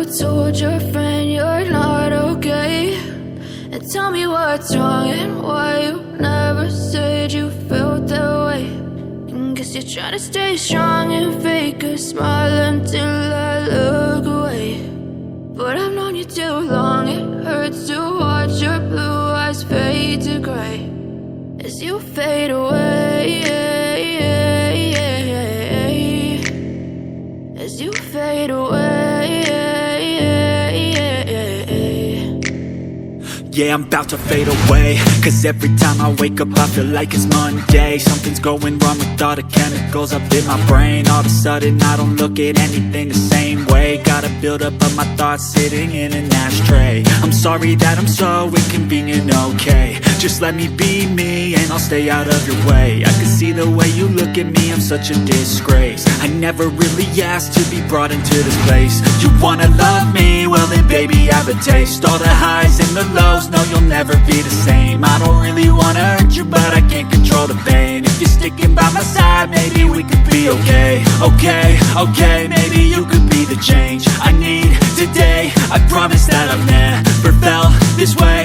told your friend you're not okay? And tell me what's wrong and why you never said you felt that way. And guess you're trying to stay strong and fake a smile until I look away. But I've known you too long, it hurts to watch your blue eyes fade to gray as you fade away, as you fade away. Yeah, I'm about to fade away, cause every time I wake up I feel like it's Monday. Something's going wrong with all the chemicals up in my brain. All of a sudden I don't look at anything the same way. Gotta build up of my thoughts sitting in an ashtray. I'm sorry that I'm so inconvenient, okay? Just let me be me and I'll stay out of your way. I can see the way you look at me, I'm such a disgrace. I never really asked to be brought into this place. You wanna love me? Well then baby have a taste. All the highs and the lows, no you'll never be the same. I don't really wanna hurt you but I can't control the pain. If you're sticking by my side maybe we could be okay. Okay, maybe you could be the change I need today. I promise that I've never felt this way.